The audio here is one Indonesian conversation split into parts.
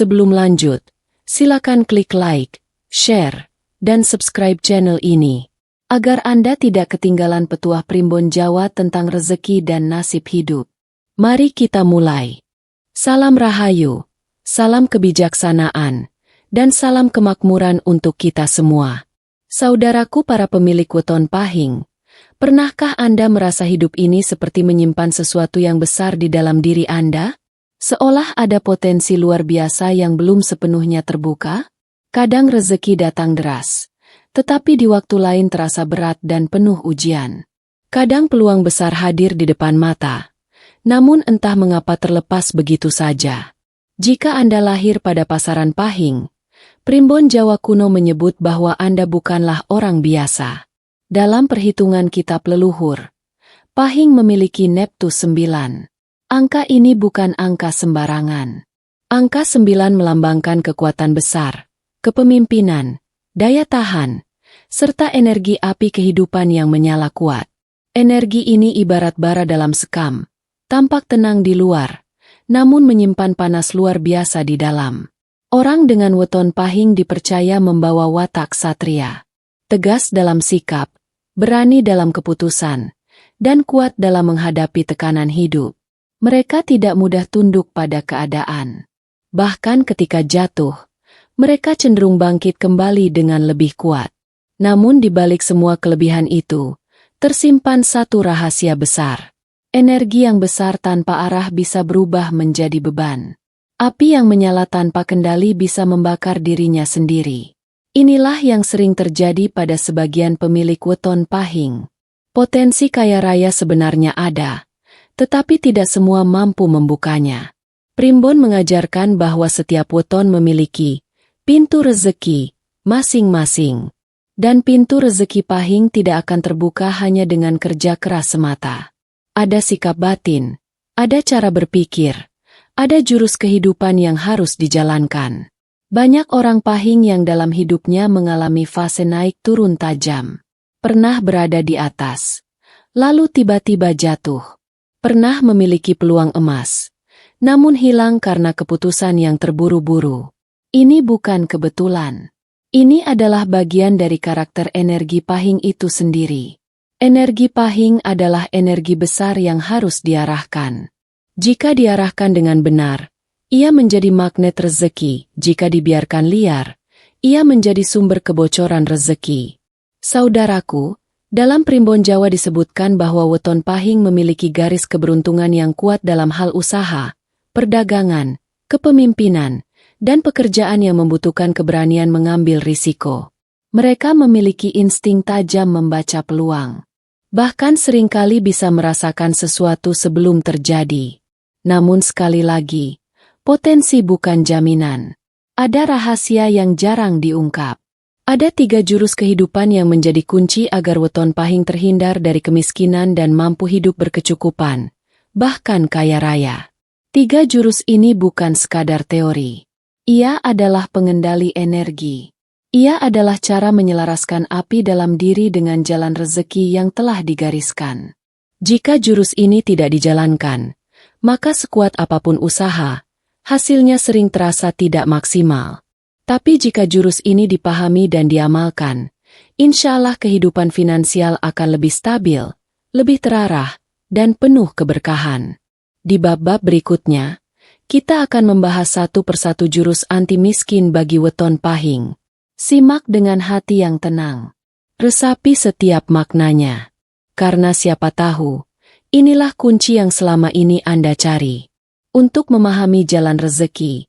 Sebelum lanjut, silakan klik like, share, dan subscribe channel ini, agar Anda tidak ketinggalan petuah Primbon Jawa tentang rezeki dan nasib hidup. Mari kita mulai. Salam Rahayu, salam kebijaksanaan, dan salam kemakmuran untuk kita semua. Saudaraku para pemilik weton pahing, pernahkah Anda merasa hidup ini seperti menyimpan sesuatu yang besar di dalam diri Anda? Seolah ada potensi luar biasa yang belum sepenuhnya terbuka? Kadang rezeki datang deras, tetapi di waktu lain terasa berat dan penuh ujian. Kadang peluang besar hadir di depan mata, namun entah mengapa terlepas begitu saja. Jika Anda lahir pada pasaran pahing, Primbon Jawa kuno menyebut bahwa Anda bukanlah orang biasa. Dalam perhitungan kitab leluhur, pahing memiliki Neptus 9. Angka ini bukan angka sembarangan. Angka 9 melambangkan kekuatan besar, kepemimpinan, daya tahan, serta energi api kehidupan yang menyala kuat. Energi ini ibarat bara dalam sekam, tampak tenang di luar, namun menyimpan panas luar biasa di dalam. Orang dengan weton pahing dipercaya membawa watak satria, tegas dalam sikap, berani dalam keputusan, dan kuat dalam menghadapi tekanan hidup. Mereka tidak mudah tunduk pada keadaan. Bahkan ketika jatuh, mereka cenderung bangkit kembali dengan lebih kuat. Namun di balik semua kelebihan itu, tersimpan satu rahasia besar. Energi yang besar tanpa arah bisa berubah menjadi beban. Api yang menyala tanpa kendali bisa membakar dirinya sendiri. Inilah yang sering terjadi pada sebagian pemilik weton pahing. Potensi kaya raya sebenarnya ada, tetapi tidak semua mampu membukanya. Primbon mengajarkan bahwa setiap weton memiliki pintu rezeki masing-masing. Dan pintu rezeki pahing tidak akan terbuka hanya dengan kerja keras semata. Ada sikap batin, ada cara berpikir, ada jurus kehidupan yang harus dijalankan. Banyak orang pahing yang dalam hidupnya mengalami fase naik turun tajam. Pernah berada di atas, lalu tiba-tiba jatuh. Pernah memiliki peluang emas, namun hilang karena keputusan yang terburu-buru. Ini bukan kebetulan. Ini adalah bagian dari karakter energi pahing itu sendiri. Energi pahing adalah energi besar yang harus diarahkan. Jika diarahkan dengan benar, ia menjadi magnet rezeki. Jika dibiarkan liar, ia menjadi sumber kebocoran rezeki. Saudaraku, dalam Primbon Jawa disebutkan bahwa weton pahing memiliki garis keberuntungan yang kuat dalam hal usaha, perdagangan, kepemimpinan, dan pekerjaan yang membutuhkan keberanian mengambil risiko. Mereka memiliki insting tajam membaca peluang. Bahkan seringkali bisa merasakan sesuatu sebelum terjadi. Namun sekali lagi, potensi bukan jaminan. Ada rahasia yang jarang diungkap. Ada 3 jurus kehidupan yang menjadi kunci agar weton pahing terhindar dari kemiskinan dan mampu hidup berkecukupan, bahkan kaya raya. 3 jurus ini bukan sekadar teori. Ia adalah pengendali energi. Ia adalah cara menyelaraskan api dalam diri dengan jalan rezeki yang telah digariskan. Jika jurus ini tidak dijalankan, maka sekuat apapun usaha, hasilnya sering terasa tidak maksimal. Tapi jika jurus ini dipahami dan diamalkan, insya Allah kehidupan finansial akan lebih stabil, lebih terarah, dan penuh keberkahan. Di bab-bab berikutnya, kita akan membahas satu persatu jurus anti miskin bagi weton pahing. Simak dengan hati yang tenang. Resapi setiap maknanya. Karena siapa tahu, inilah kunci yang selama ini Anda cari. Untuk memahami jalan rezeki,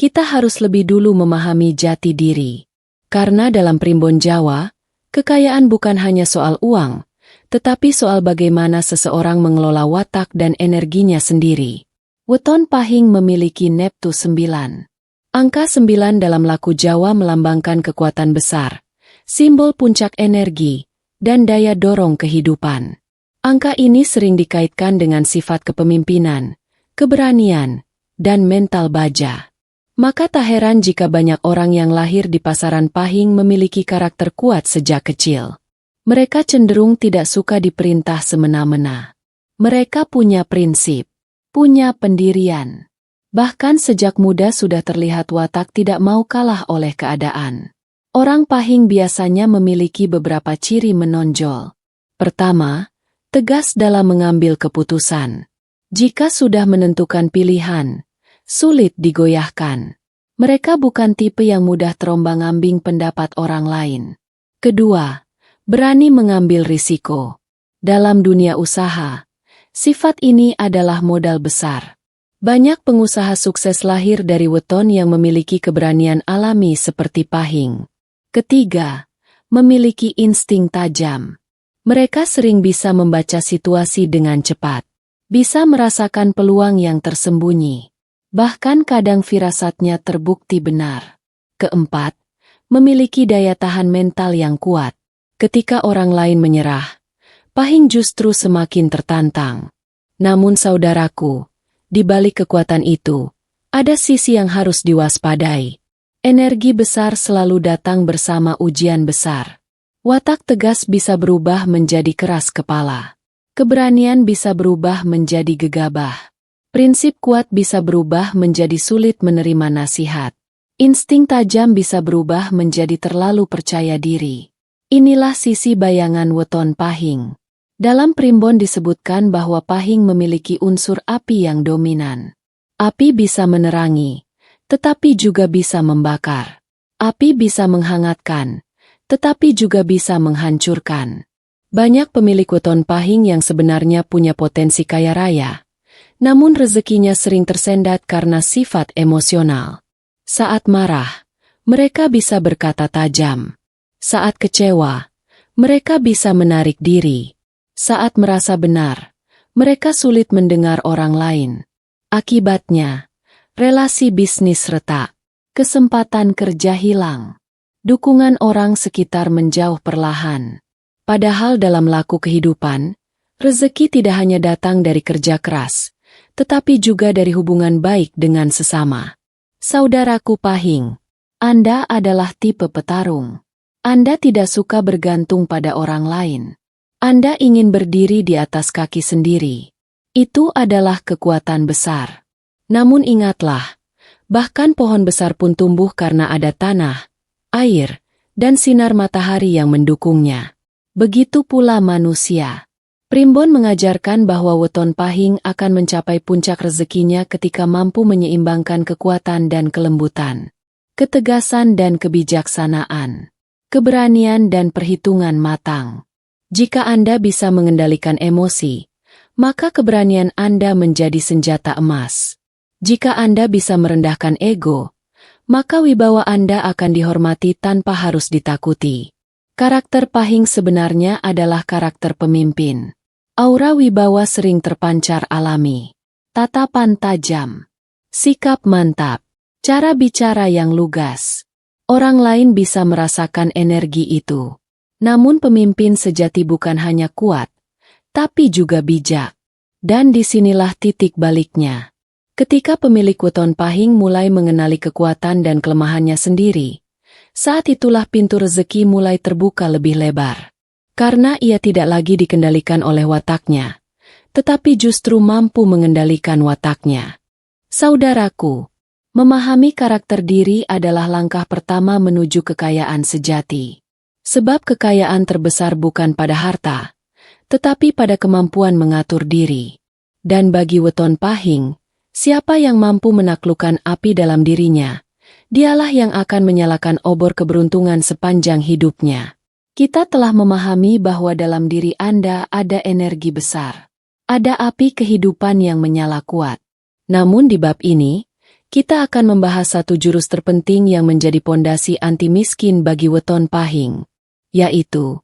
kita harus lebih dulu memahami jati diri. Karena dalam Primbon Jawa, kekayaan bukan hanya soal uang, tetapi soal bagaimana seseorang mengelola watak dan energinya sendiri. Weton pahing memiliki Neptus 9. Angka 9 dalam laku Jawa melambangkan kekuatan besar, simbol puncak energi, dan daya dorong kehidupan. Angka ini sering dikaitkan dengan sifat kepemimpinan, keberanian, dan mental baja. Maka tak heran jika banyak orang yang lahir di pasaran pahing memiliki karakter kuat sejak kecil. Mereka cenderung tidak suka diperintah semena-mena. Mereka punya prinsip, punya pendirian. Bahkan sejak muda sudah terlihat watak tidak mau kalah oleh keadaan. Orang Pahing biasanya memiliki beberapa ciri menonjol. Pertama, tegas dalam mengambil keputusan. Jika sudah menentukan pilihan, sulit digoyahkan. Mereka bukan tipe yang mudah terombang-ambing pendapat orang lain. Kedua, berani mengambil risiko. Dalam dunia usaha, sifat ini adalah modal besar. Banyak pengusaha sukses lahir dari weton yang memiliki keberanian alami seperti Pahing. Ketiga, memiliki insting tajam. Mereka sering bisa membaca situasi dengan cepat. Bisa merasakan peluang yang tersembunyi. Bahkan kadang firasatnya terbukti benar. Keempat, memiliki daya tahan mental yang kuat. Ketika orang lain menyerah, Pahing justru semakin tertantang. Namun saudaraku, di balik kekuatan itu, ada sisi yang harus diwaspadai. Energi besar selalu datang bersama ujian besar. Watak tegas bisa berubah menjadi keras kepala. Keberanian bisa berubah menjadi gegabah. Prinsip kuat bisa berubah menjadi sulit menerima nasihat. Insting tajam bisa berubah menjadi terlalu percaya diri. Inilah sisi bayangan weton Pahing. Dalam primbon disebutkan bahwa Pahing memiliki unsur api yang dominan. Api bisa menerangi, tetapi juga bisa membakar. Api bisa menghangatkan, tetapi juga bisa menghancurkan. Banyak pemilik weton Pahing yang sebenarnya punya potensi kaya raya, namun rezekinya sering tersendat karena sifat emosional. Saat marah, mereka bisa berkata tajam. Saat kecewa, mereka bisa menarik diri. Saat merasa benar, mereka sulit mendengar orang lain. Akibatnya, relasi bisnis retak, kesempatan kerja hilang, dukungan orang sekitar menjauh perlahan. Padahal dalam laku kehidupan, rezeki tidak hanya datang dari kerja keras, tetapi juga dari hubungan baik dengan sesama. Saudaraku Pahing, Anda adalah tipe petarung. Anda tidak suka bergantung pada orang lain. Anda ingin berdiri di atas kaki sendiri. Itu adalah kekuatan besar. Namun ingatlah, bahkan pohon besar pun tumbuh karena ada tanah, air, dan sinar matahari yang mendukungnya. Begitu pula manusia. Primbon mengajarkan bahwa weton Pahing akan mencapai puncak rezekinya ketika mampu menyeimbangkan kekuatan dan kelembutan, ketegasan dan kebijaksanaan, keberanian dan perhitungan matang. Jika Anda bisa mengendalikan emosi, maka keberanian Anda menjadi senjata emas. Jika Anda bisa merendahkan ego, maka wibawa Anda akan dihormati tanpa harus ditakuti. Karakter Pahing sebenarnya adalah karakter pemimpin. Aura wibawa sering terpancar alami. Tatapan tajam. Sikap mantap. Cara bicara yang lugas. Orang lain bisa merasakan energi itu. Namun pemimpin sejati bukan hanya kuat, tapi juga bijak. Dan disinilah titik baliknya. Ketika pemilik weton Pahing mulai mengenali kekuatan dan kelemahannya sendiri, saat itulah pintu rezeki mulai terbuka lebih lebar. Karena ia tidak lagi dikendalikan oleh wataknya, tetapi justru mampu mengendalikan wataknya. Saudaraku, memahami karakter diri adalah langkah pertama menuju kekayaan sejati. Sebab kekayaan terbesar bukan pada harta, tetapi pada kemampuan mengatur diri. Dan bagi weton Pahing, siapa yang mampu menaklukkan api dalam dirinya, dialah yang akan menyalakan obor keberuntungan sepanjang hidupnya. Kita telah memahami bahwa dalam diri Anda ada energi besar. Ada api kehidupan yang menyala kuat. Namun di bab ini, kita akan membahas satu jurus terpenting yang menjadi pondasi anti miskin bagi weton Pahing, yaitu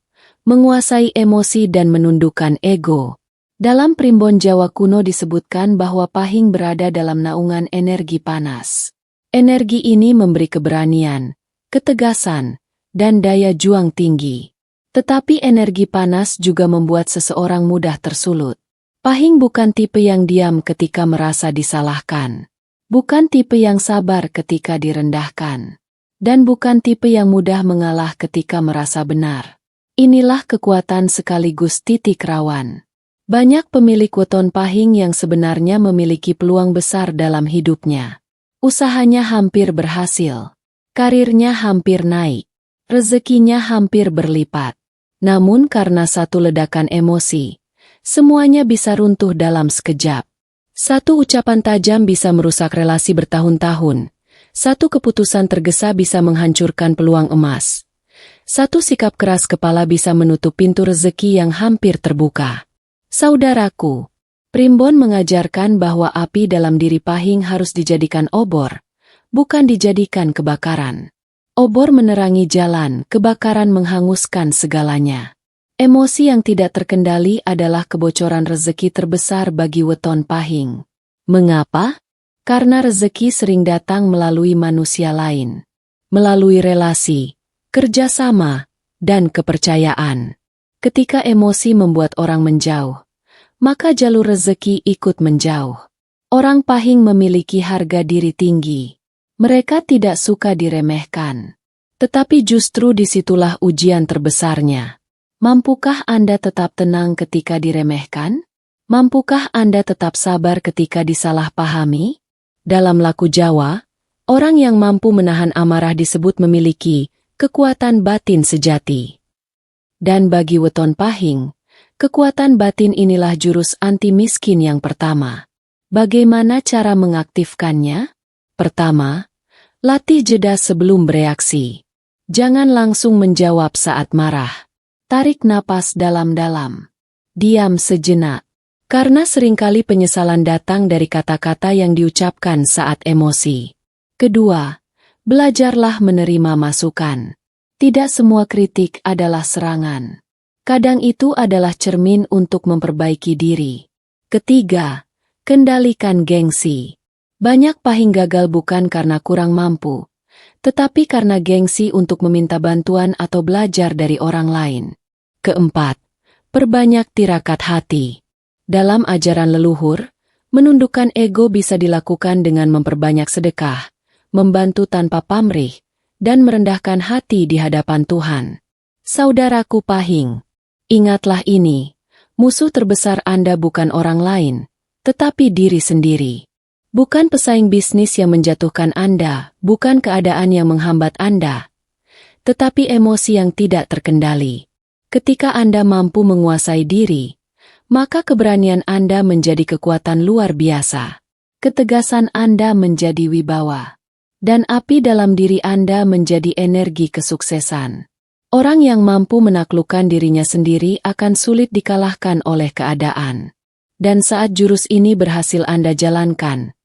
menguasai emosi dan menundukkan ego. Dalam primbon Jawa kuno disebutkan bahwa Pahing berada dalam naungan energi panas. Energi ini memberi keberanian, ketegasan, dan daya juang tinggi. Tetapi energi panas juga membuat seseorang mudah tersulut. Pahing bukan tipe yang diam ketika merasa disalahkan. Bukan tipe yang sabar ketika direndahkan. Dan bukan tipe yang mudah mengalah ketika merasa benar. Inilah kekuatan sekaligus titik rawan. Banyak pemilik weton pahing yang sebenarnya memiliki peluang besar dalam hidupnya. Usahanya hampir berhasil. Karirnya hampir naik. Rezekinya hampir berlipat. Namun karena satu ledakan emosi, semuanya bisa runtuh dalam sekejap. Satu ucapan tajam bisa merusak relasi bertahun-tahun. Satu keputusan tergesa bisa menghancurkan peluang emas. Satu sikap keras kepala bisa menutup pintu rezeki yang hampir terbuka. Saudaraku, Primbon mengajarkan bahwa api dalam diri pahing harus dijadikan obor, bukan dijadikan kebakaran. Obor menerangi jalan, kebakaran menghanguskan segalanya. Emosi yang tidak terkendali adalah kebocoran rezeki terbesar bagi weton pahing. Mengapa? Karena rezeki sering datang melalui manusia lain, melalui relasi, kerjasama, dan kepercayaan. Ketika emosi membuat orang menjauh, maka jalur rezeki ikut menjauh. Orang pahing memiliki harga diri tinggi. Mereka tidak suka diremehkan. Tetapi justru disitulah ujian terbesarnya. Mampukah Anda tetap tenang ketika diremehkan? Mampukah Anda tetap sabar ketika disalahpahami? Dalam laku Jawa, orang yang mampu menahan amarah disebut memiliki kekuatan batin sejati. Dan bagi weton pahing, kekuatan batin inilah jurus anti miskin yang pertama. Bagaimana cara mengaktifkannya? Pertama, latih jeda sebelum bereaksi. Jangan langsung menjawab saat marah. Tarik napas dalam-dalam. Diam sejenak. Karena seringkali penyesalan datang dari kata-kata yang diucapkan saat emosi. Kedua, belajarlah menerima masukan. Tidak semua kritik adalah serangan. Kadang itu adalah cermin untuk memperbaiki diri. Ketiga, kendalikan gengsi. Banyak pahing gagal bukan karena kurang mampu, tetapi karena gengsi untuk meminta bantuan atau belajar dari orang lain. Keempat, perbanyak tirakat hati. Dalam ajaran leluhur, menundukkan ego bisa dilakukan dengan memperbanyak sedekah, membantu tanpa pamrih, dan merendahkan hati di hadapan Tuhan. Saudaraku pahing, ingatlah ini, musuh terbesar Anda bukan orang lain, tetapi diri sendiri. Bukan pesaing bisnis yang menjatuhkan Anda, bukan keadaan yang menghambat Anda, tetapi emosi yang tidak terkendali. Ketika Anda mampu menguasai diri, maka keberanian Anda menjadi kekuatan luar biasa. Ketegasan Anda menjadi wibawa. Dan api dalam diri Anda menjadi energi kesuksesan. Orang yang mampu menaklukkan dirinya sendiri akan sulit dikalahkan oleh keadaan. Dan saat jurus ini berhasil Anda jalankan,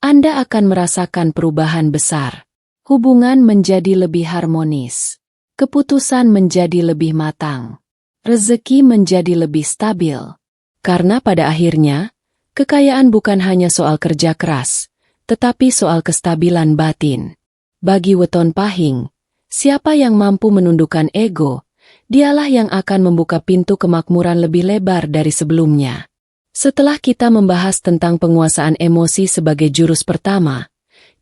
Anda akan merasakan perubahan besar. Hubungan menjadi lebih harmonis. Keputusan menjadi lebih matang. Rezeki menjadi lebih stabil. Karena pada akhirnya, kekayaan bukan hanya soal kerja keras, tetapi soal kestabilan batin. Bagi weton pahing, siapa yang mampu menundukkan ego, dialah yang akan membuka pintu kemakmuran lebih lebar dari sebelumnya. Setelah kita membahas tentang penguasaan emosi sebagai jurus pertama,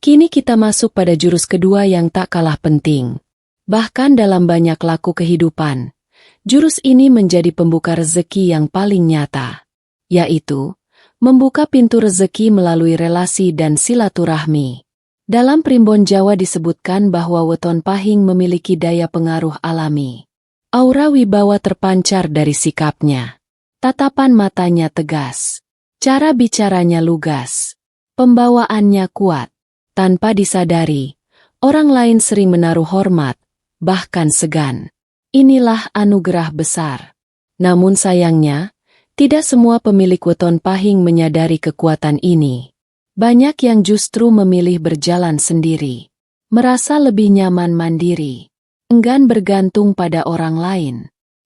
kini kita masuk pada jurus kedua yang tak kalah penting. Bahkan dalam banyak laku kehidupan, jurus ini menjadi pembuka rezeki yang paling nyata, yaitu membuka pintu rezeki melalui relasi dan silaturahmi. Dalam Primbon Jawa disebutkan bahwa weton pahing memiliki daya pengaruh alami. Aura wibawa terpancar dari sikapnya. Tatapan matanya tegas. Cara bicaranya lugas. Pembawaannya kuat. Tanpa disadari, orang lain sering menaruh hormat, bahkan segan. Inilah anugerah besar. Namun sayangnya, tidak semua pemilik weton pahing menyadari kekuatan ini. Banyak yang justru memilih berjalan sendiri. Merasa lebih nyaman mandiri. Enggan bergantung pada orang lain.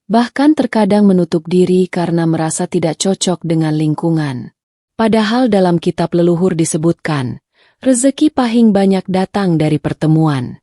Bahkan terkadang menutup diri karena merasa tidak cocok dengan lingkungan. Padahal dalam kitab leluhur disebutkan, rezeki pahing banyak datang dari pertemuan.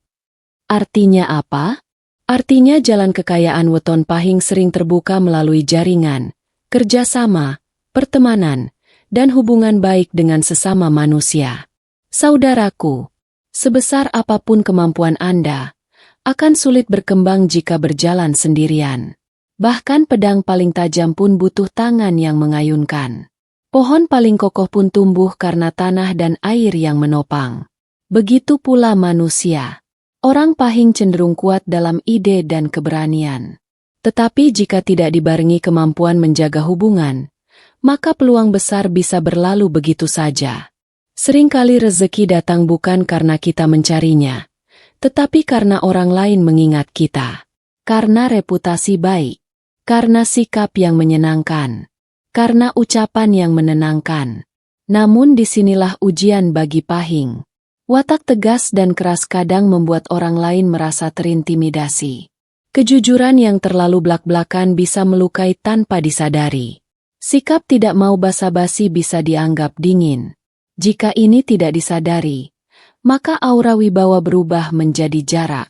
Artinya apa? Artinya jalan kekayaan weton pahing sering terbuka melalui jaringan, kerjasama, pertemanan, dan hubungan baik dengan sesama manusia. Saudaraku, sebesar apapun kemampuan Anda, akan sulit berkembang jika berjalan sendirian. Bahkan pedang paling tajam pun butuh tangan yang mengayunkan. Pohon paling kokoh pun tumbuh karena tanah dan air yang menopang. Begitu pula manusia. Orang pahing cenderung kuat dalam ide dan keberanian. Tetapi jika tidak dibarengi kemampuan menjaga hubungan, maka peluang besar bisa berlalu begitu saja. Seringkali rezeki datang bukan karena kita mencarinya, tetapi karena orang lain mengingat kita. Karena reputasi baik, karena sikap yang menyenangkan, karena ucapan yang menenangkan. Namun disinilah ujian bagi pahing. Watak tegas dan keras kadang membuat orang lain merasa terintimidasi. Kejujuran yang terlalu blak-blakan bisa melukai tanpa disadari. Sikap tidak mau basa-basi bisa dianggap dingin. Jika ini tidak disadari, maka aura wibawa berubah menjadi jarak.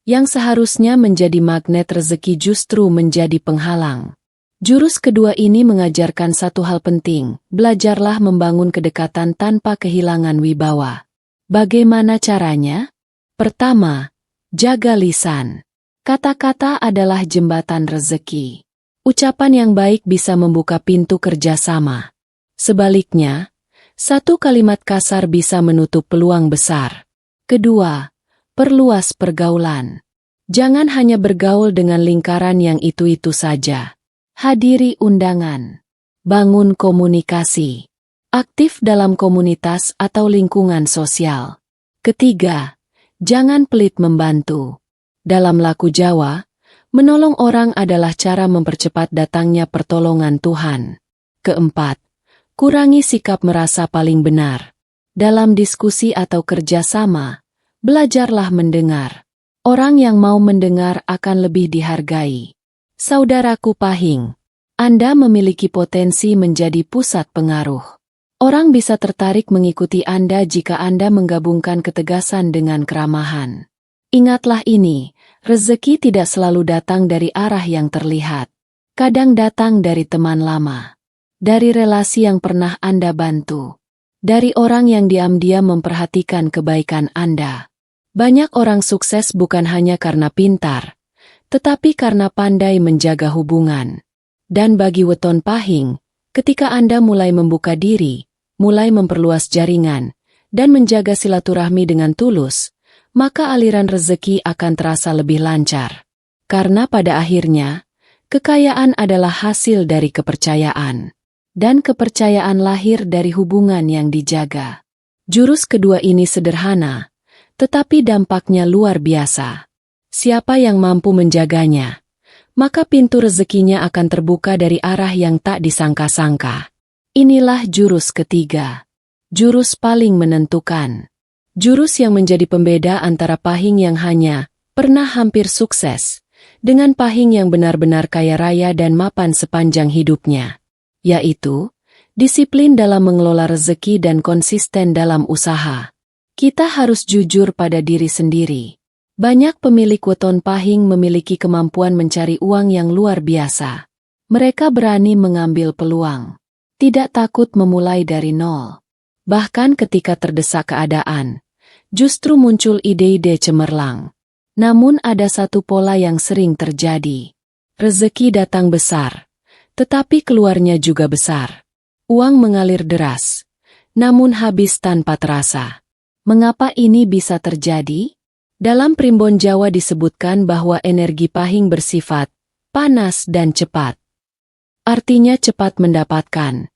Yang seharusnya menjadi magnet rezeki justru menjadi penghalang. Jurus kedua ini mengajarkan satu hal penting, belajarlah membangun kedekatan tanpa kehilangan wibawa. Bagaimana caranya? Pertama, jaga lisan. Kata-kata adalah jembatan rezeki. Ucapan yang baik bisa membuka pintu kerjasama. Sebaliknya, satu kalimat kasar bisa menutup peluang besar. Kedua, perluas pergaulan. Jangan hanya bergaul dengan lingkaran yang itu-itu saja. Hadiri undangan. Bangun komunikasi. Aktif dalam komunitas atau lingkungan sosial. Ketiga, jangan pelit membantu. Dalam laku Jawa, menolong orang adalah cara mempercepat datangnya pertolongan Tuhan. Keempat, kurangi sikap merasa paling benar. Dalam diskusi atau kerjasama, belajarlah mendengar. Orang yang mau mendengar akan lebih dihargai. Saudaraku pahing, Anda memiliki potensi menjadi pusat pengaruh. Orang bisa tertarik mengikuti Anda jika Anda menggabungkan ketegasan dengan keramahan. Ingatlah ini, rezeki tidak selalu datang dari arah yang terlihat. Kadang datang dari teman lama. Dari relasi yang pernah Anda bantu. Dari orang yang diam-diam memperhatikan kebaikan Anda. Banyak orang sukses bukan hanya karena pintar, tetapi karena pandai menjaga hubungan. Dan bagi weton pahing, ketika Anda mulai membuka diri, mulai memperluas jaringan, dan menjaga silaturahmi dengan tulus, maka aliran rezeki akan terasa lebih lancar. Karena pada akhirnya, kekayaan adalah hasil dari kepercayaan. Dan kepercayaan lahir dari hubungan yang dijaga. Jurus kedua ini sederhana, tetapi dampaknya luar biasa. Siapa yang mampu menjaganya, maka pintu rezekinya akan terbuka dari arah yang tak disangka-sangka. Inilah jurus ketiga. Jurus paling menentukan. Jurus yang menjadi pembeda antara pahing yang hanya pernah hampir sukses, dengan pahing yang benar-benar kaya raya dan mapan sepanjang hidupnya. Yaitu, disiplin dalam mengelola rezeki dan konsisten dalam usaha. Kita harus jujur pada diri sendiri. Banyak pemilik weton pahing memiliki kemampuan mencari uang yang luar biasa. Mereka berani mengambil peluang. Tidak takut memulai dari nol. Bahkan ketika terdesak keadaan, justru muncul ide-ide cemerlang. Namun ada satu pola yang sering terjadi. Rezeki datang besar, tetapi keluarnya juga besar. Uang mengalir deras, namun habis tanpa terasa. Mengapa ini bisa terjadi? Dalam Primbon Jawa disebutkan bahwa energi pahing bersifat panas dan cepat. Artinya cepat mendapatkan,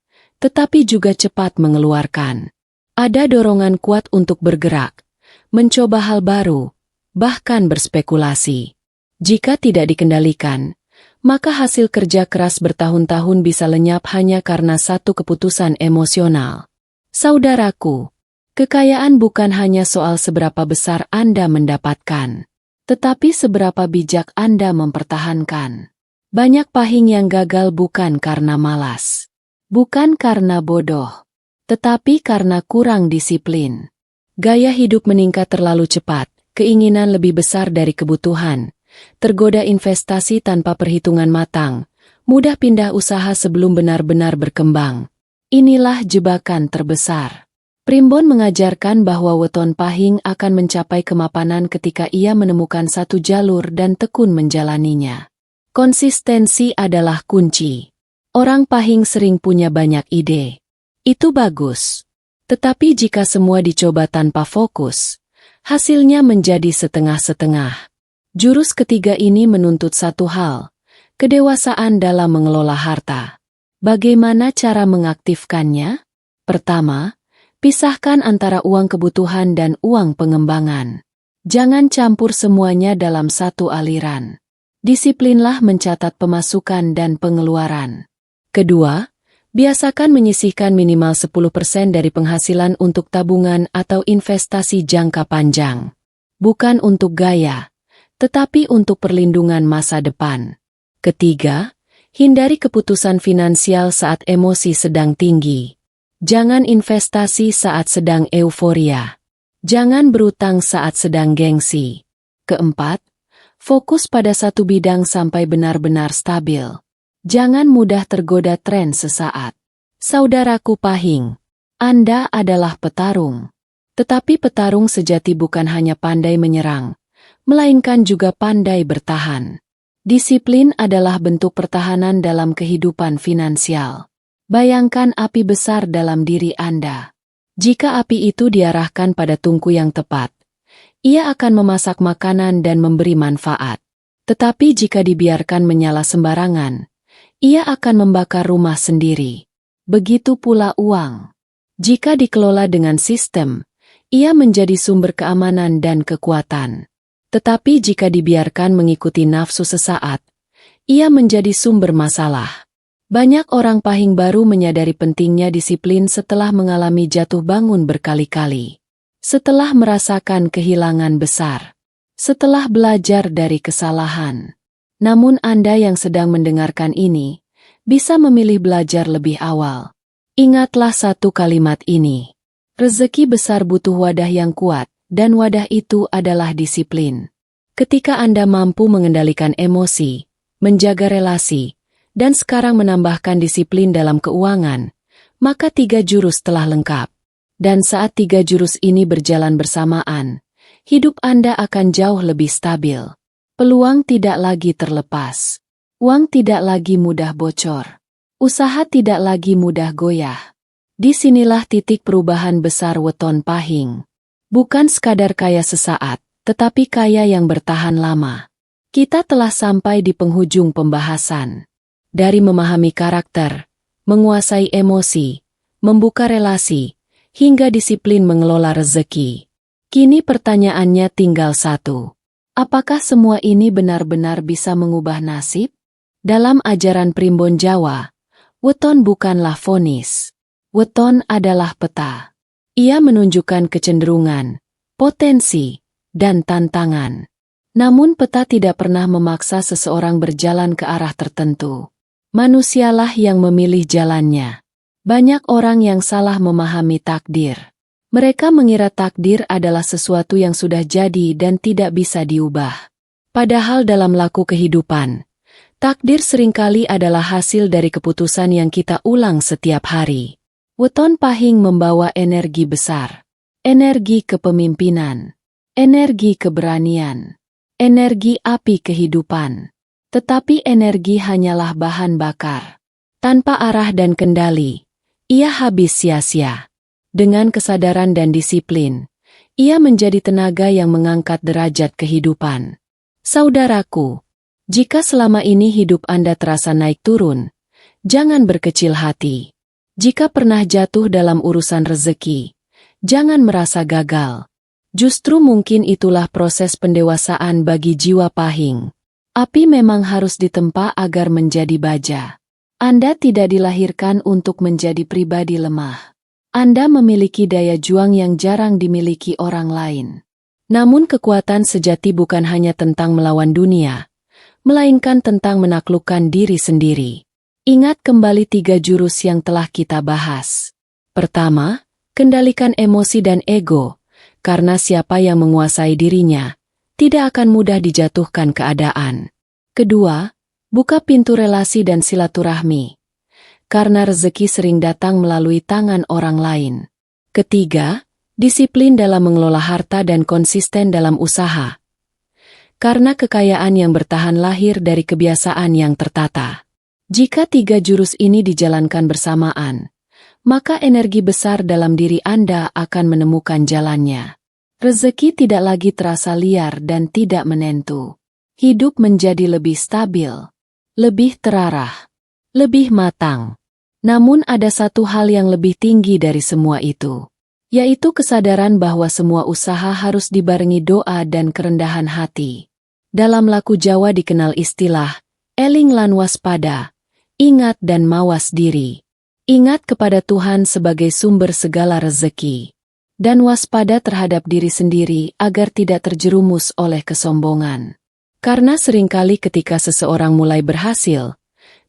tetapi juga cepat mengeluarkan. Ada dorongan kuat untuk bergerak, mencoba hal baru, bahkan berspekulasi. Jika tidak dikendalikan, maka hasil kerja keras bertahun-tahun bisa lenyap hanya karena satu keputusan emosional. Saudaraku, kekayaan bukan hanya soal seberapa besar Anda mendapatkan, tetapi seberapa bijak Anda mempertahankan. Banyak pahing yang gagal bukan karena malas, bukan karena bodoh, tetapi karena kurang disiplin. Gaya hidup meningkat terlalu cepat, keinginan lebih besar dari kebutuhan, tergoda investasi tanpa perhitungan matang, mudah pindah usaha sebelum benar-benar berkembang. Inilah jebakan terbesar. Primbon mengajarkan bahwa weton pahing akan mencapai kemapanan ketika ia menemukan satu jalur dan tekun menjalaninya. Konsistensi adalah kunci. Orang pahing sering punya banyak ide. Itu bagus. Tetapi jika semua dicoba tanpa fokus, hasilnya menjadi setengah-setengah. Jurus ketiga ini menuntut satu hal, kedewasaan dalam mengelola harta. Bagaimana cara mengaktifkannya? Pertama, pisahkan antara uang kebutuhan dan uang pengembangan. Jangan campur semuanya dalam satu aliran. Disiplinlah mencatat pemasukan dan pengeluaran. Kedua, biasakan menyisihkan minimal 10% dari penghasilan untuk tabungan atau investasi jangka panjang. Bukan untuk gaya, tetapi untuk perlindungan masa depan. Ketiga, hindari keputusan finansial saat emosi sedang tinggi. Jangan investasi saat sedang euforia. Jangan berutang saat sedang gengsi. Keempat, fokus pada satu bidang sampai benar-benar stabil. Jangan mudah tergoda tren sesaat. Saudaraku pahing, Anda adalah petarung. Tetapi petarung sejati bukan hanya pandai menyerang, melainkan juga pandai bertahan. Disiplin adalah bentuk pertahanan dalam kehidupan finansial. Bayangkan api besar dalam diri Anda. Jika api itu diarahkan pada tungku yang tepat, ia akan memasak makanan dan memberi manfaat. Tetapi jika dibiarkan menyala sembarangan, ia akan membakar rumah sendiri. Begitu pula uang. Jika dikelola dengan sistem, ia menjadi sumber keamanan dan kekuatan. Tetapi jika dibiarkan mengikuti nafsu sesaat, ia menjadi sumber masalah. Banyak orang pahing baru menyadari pentingnya disiplin setelah mengalami jatuh bangun berkali-kali. Setelah merasakan kehilangan besar. Setelah belajar dari kesalahan. Namun Anda yang sedang mendengarkan ini, bisa memilih belajar lebih awal. Ingatlah satu kalimat ini. Rezeki besar butuh wadah yang kuat, dan wadah itu adalah disiplin. Ketika Anda mampu mengendalikan emosi, menjaga relasi, dan sekarang menambahkan disiplin dalam keuangan, maka 3 jurus telah lengkap. Dan saat 3 jurus ini berjalan bersamaan, hidup Anda akan jauh lebih stabil. Peluang tidak lagi terlepas. Uang tidak lagi mudah bocor. Usaha tidak lagi mudah goyah. Disinilah titik perubahan besar weton pahing. Bukan sekadar kaya sesaat, tetapi kaya yang bertahan lama. Kita telah sampai di penghujung pembahasan. Dari memahami karakter, menguasai emosi, membuka relasi, hingga disiplin mengelola rezeki. Kini pertanyaannya tinggal satu. Apakah semua ini benar-benar bisa mengubah nasib? Dalam ajaran Primbon Jawa, weton bukanlah vonis. Weton adalah peta. Ia menunjukkan kecenderungan, potensi, dan tantangan. Namun peta tidak pernah memaksa seseorang berjalan ke arah tertentu. Manusialah yang memilih jalannya. Banyak orang yang salah memahami takdir. Mereka mengira takdir adalah sesuatu yang sudah jadi dan tidak bisa diubah. Padahal dalam laku kehidupan, takdir seringkali adalah hasil dari keputusan yang kita ulang setiap hari. Weton pahing membawa energi besar. Energi kepemimpinan. Energi keberanian. Energi api kehidupan. Tetapi energi hanyalah bahan bakar. Tanpa arah dan kendali, ia habis sia-sia. Dengan kesadaran dan disiplin, ia menjadi tenaga yang mengangkat derajat kehidupan. Saudaraku, jika selama ini hidup Anda terasa naik turun, jangan berkecil hati. Jika pernah jatuh dalam urusan rezeki, jangan merasa gagal. Justru mungkin itulah proses pendewasaan bagi jiwa pahing. Api memang harus ditempa agar menjadi baja. Anda tidak dilahirkan untuk menjadi pribadi lemah. Anda memiliki daya juang yang jarang dimiliki orang lain. Namun kekuatan sejati bukan hanya tentang melawan dunia, melainkan tentang menaklukkan diri sendiri. Ingat kembali 3 jurus yang telah kita bahas. Pertama, kendalikan emosi dan ego, karena siapa yang menguasai dirinya, tidak akan mudah dijatuhkan keadaan. Kedua, buka pintu relasi dan silaturahmi, karena rezeki sering datang melalui tangan orang lain. Ketiga, disiplin dalam mengelola harta dan konsisten dalam usaha, Karena kekayaan yang bertahan lahir dari kebiasaan yang tertata. Jika 3 jurus ini dijalankan bersamaan, maka energi besar dalam diri Anda akan menemukan jalannya. Rezeki tidak lagi terasa liar dan tidak menentu. Hidup menjadi lebih stabil, lebih terarah, lebih matang. Namun ada satu hal yang lebih tinggi dari semua itu, yaitu kesadaran bahwa semua usaha harus dibarengi doa dan kerendahan hati. Dalam laku Jawa dikenal istilah, eling lan waspada, ingat dan mawas diri. Ingat kepada Tuhan sebagai sumber segala rezeki, dan waspada terhadap diri sendiri agar tidak terjerumus oleh kesombongan. Karena seringkali ketika seseorang mulai berhasil,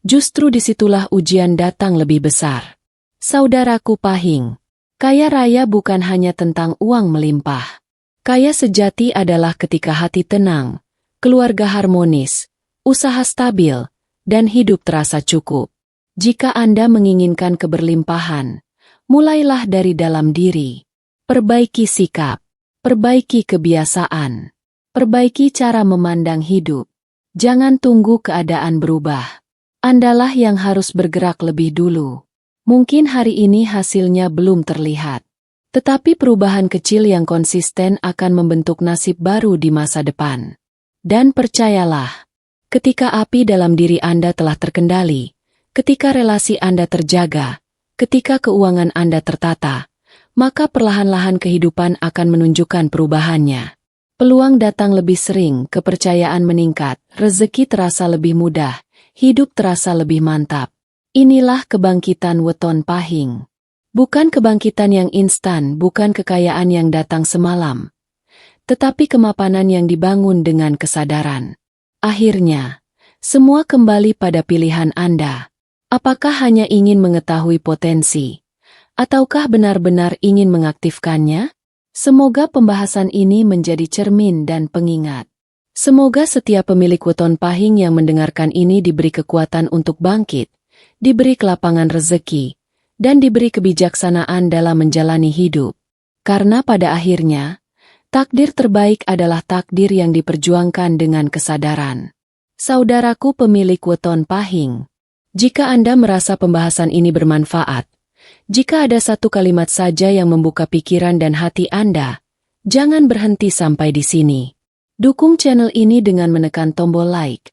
justru disitulah ujian datang lebih besar. Saudaraku Pahing, kaya raya bukan hanya tentang uang melimpah. Kaya sejati adalah ketika hati tenang, keluarga harmonis, usaha stabil, dan hidup terasa cukup. Jika Anda menginginkan keberlimpahan, mulailah dari dalam diri. Perbaiki sikap, perbaiki kebiasaan, perbaiki cara memandang hidup. Jangan tunggu keadaan berubah. Andalah yang harus bergerak lebih dulu. Mungkin hari ini hasilnya belum terlihat, tetapi perubahan kecil yang konsisten akan membentuk nasib baru di masa depan. Dan percayalah, ketika api dalam diri Anda telah terkendali, ketika relasi Anda terjaga, ketika keuangan Anda tertata, maka perlahan-lahan kehidupan akan menunjukkan perubahannya. Peluang datang lebih sering, kepercayaan meningkat, rezeki terasa lebih mudah, hidup terasa lebih mantap. Inilah kebangkitan weton Pahing. Bukan kebangkitan yang instan, bukan kekayaan yang datang semalam, tetapi kemapanan yang dibangun dengan kesadaran. Akhirnya, semua kembali pada pilihan Anda. Apakah hanya ingin mengetahui potensi, ataukah benar-benar ingin mengaktifkannya? Semoga pembahasan ini menjadi cermin dan pengingat. Semoga setiap pemilik weton Pahing yang mendengarkan ini diberi kekuatan untuk bangkit, diberi kelapangan rezeki, dan diberi kebijaksanaan dalam menjalani hidup. Karena pada akhirnya, takdir terbaik adalah takdir yang diperjuangkan dengan kesadaran. Saudaraku pemilik weton Pahing, jika Anda merasa pembahasan ini bermanfaat, jika ada satu kalimat saja yang membuka pikiran dan hati Anda, jangan berhenti sampai di sini. Dukung channel ini dengan menekan tombol like,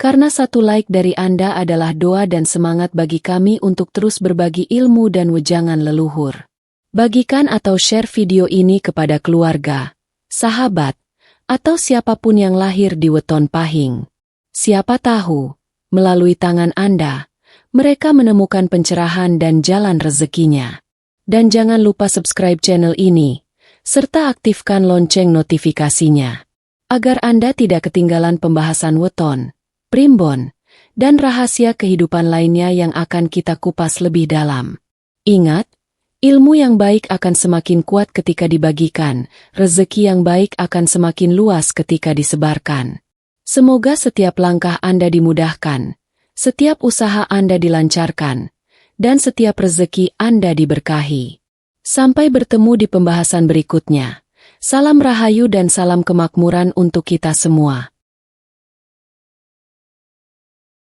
karena satu like dari Anda adalah doa dan semangat bagi kami untuk terus berbagi ilmu dan wejangan leluhur. Bagikan atau share video ini kepada keluarga, sahabat, atau siapapun yang lahir di weton Pahing. Siapa tahu, melalui tangan Anda, mereka menemukan pencerahan dan jalan rezekinya. Dan jangan lupa subscribe channel ini, serta aktifkan lonceng notifikasinya, agar Anda tidak ketinggalan pembahasan weton, primbon, dan rahasia kehidupan lainnya yang akan kita kupas lebih dalam. Ingat, ilmu yang baik akan semakin kuat ketika dibagikan, rezeki yang baik akan semakin luas ketika disebarkan. Semoga setiap langkah Anda dimudahkan, setiap usaha Anda dilancarkan, dan setiap rezeki Anda diberkahi. Sampai bertemu di pembahasan berikutnya. Salam rahayu dan salam kemakmuran untuk kita semua.